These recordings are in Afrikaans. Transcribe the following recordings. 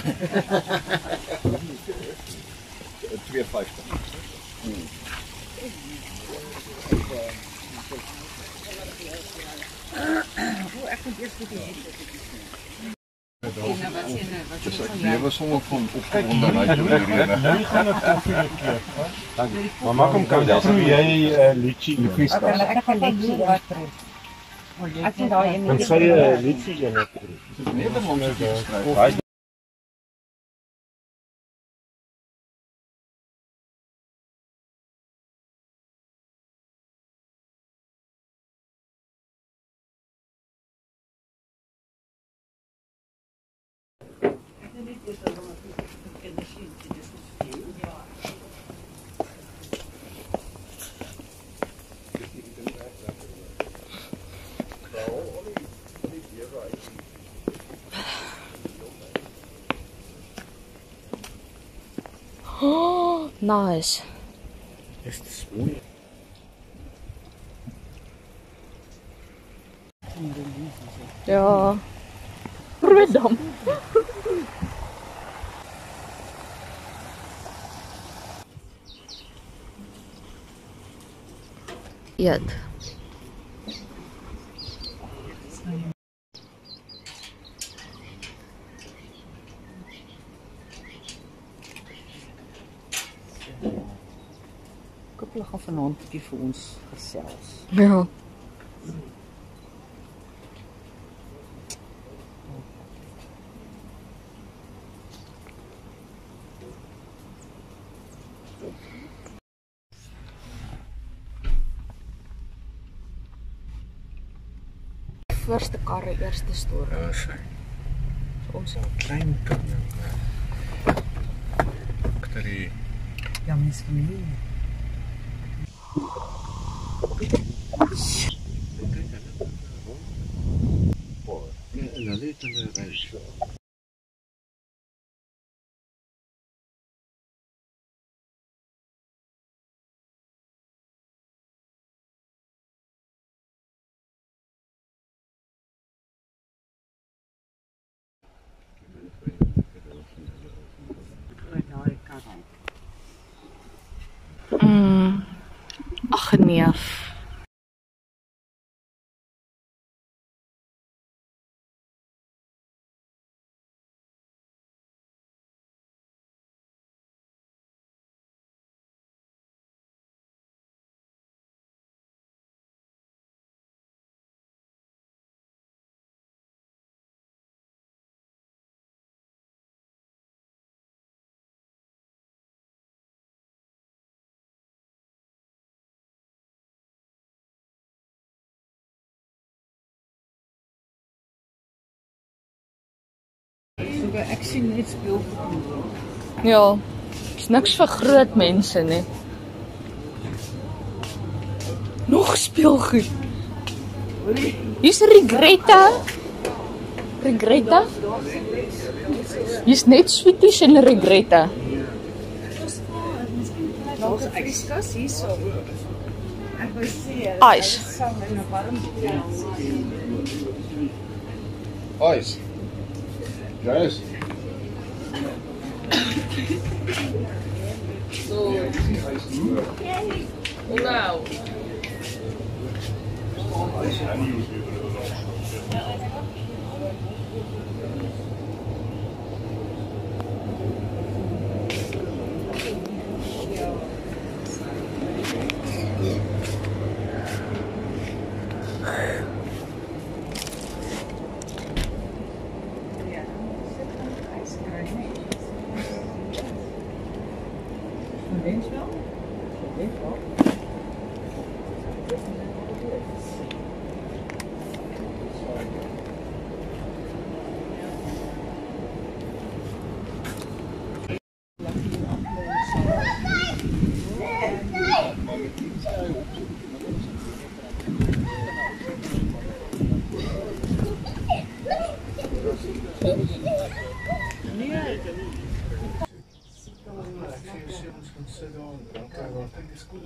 2,50. Hoe echt een eerste keer. Dus ek lewe sommer van opgewondenheid oor hierdie reg. Nu gaan het koffie een keer. Maar maak hem koud. Proe jy litchi friska? Ek gaan litchi wat proe. Ek sien daai een. Dan sê jy litchi jy net proe. Dit is Nederlands geskryf. Oh, nice. Dis te mooi. Ja. Rotterdam. Eet. Hulle gaan vanaand 'n bietjie vir ons gesels. Ja. Voorste karre eerste stoor. Ja, sy. Ons Klein kind. Agter die Ja, mens familie. en hulle het hulle reis. Ag neef. Ek sien net speelgoed. Ja, is niks vir groot mense nie. Nog speelgoed. Hier's Regretta. Regretta? Hier's net Sweeties en Regretta. Daar's yskas hierso. Ek wou sê, Ice. sang in 'n warm Ice. Guys. Wow. Denk wel? Denk wel. Sit down, dan kan je wel tegen de school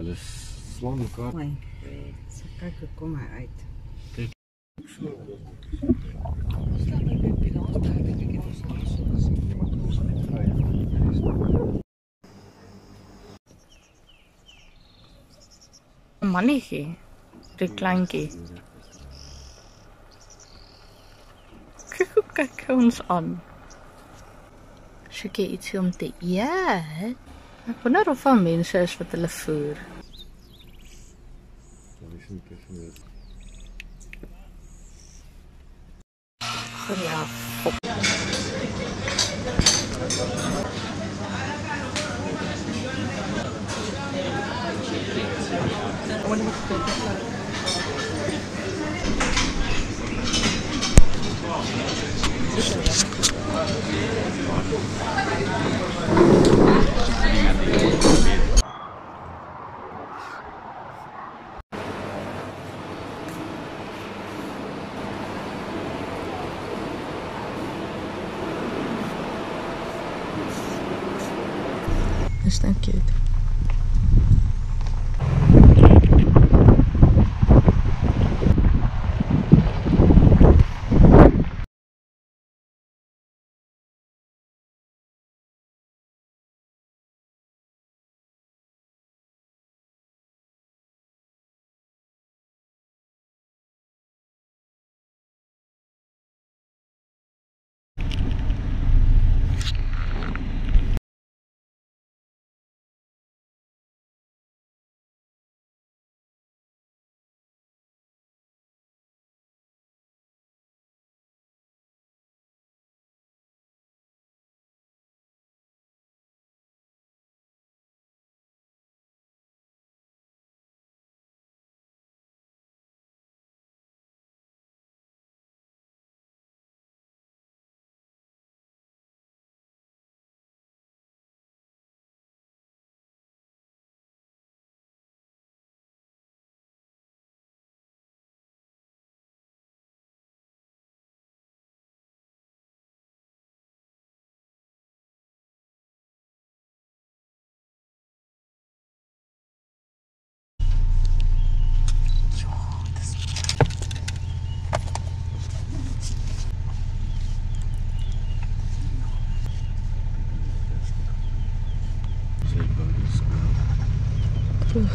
Hulle slaan mekaar. My word. So kyk hoe kom hy uit. Mannetjie, die kleintjie. Kyk ons aan. Soek jy iets om te eet? Ek wonder of daar mense is wat hulle voer. Ja, fok. Is nou cute.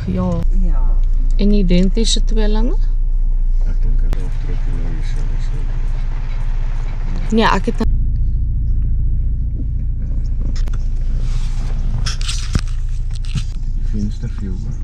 Ja. Ja. En identiese tweelinge? Ek dink hulle optrek nou dieselfde. Nee, ek het Die venster viel oor.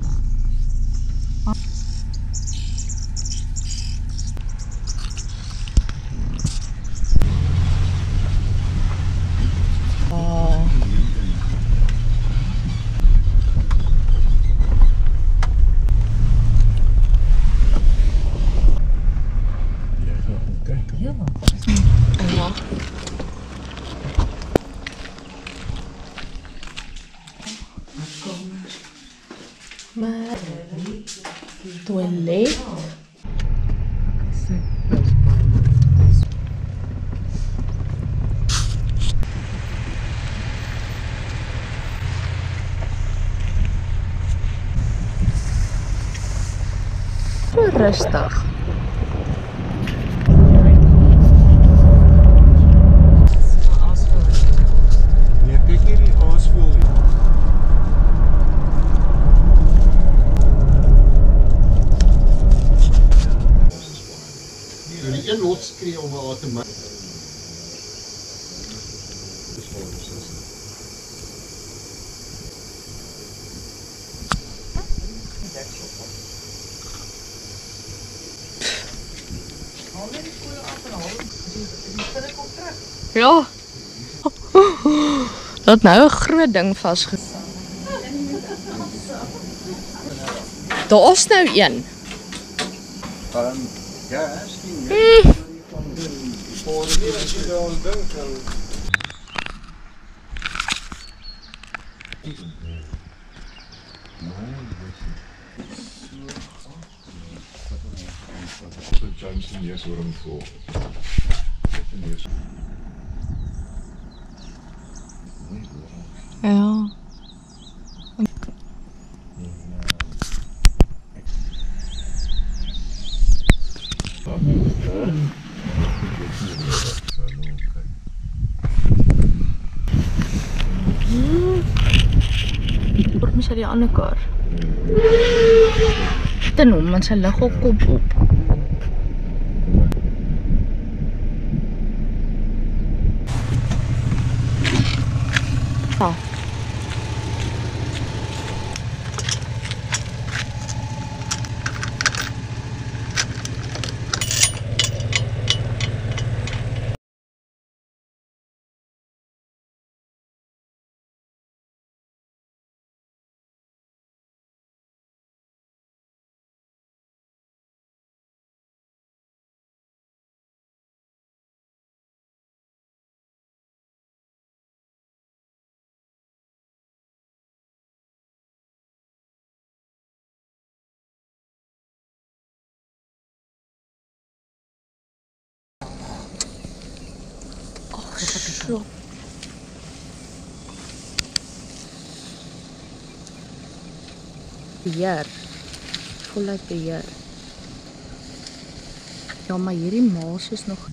maar toilet. So rustig. Nee, kyk hierdie aasvoël hier. Die een lot skree om haar te maak. Ja. Dat nou 'n groot ding vasge. Daar's nou een. Ja, skien. Johnson hier oor hom voor. Ja. Word mens uit die ander kar. Ten hom, want sy lig ook kop op. Ja. So. Beheer. Voluit beheer. Ja, maar hierdie maas is nog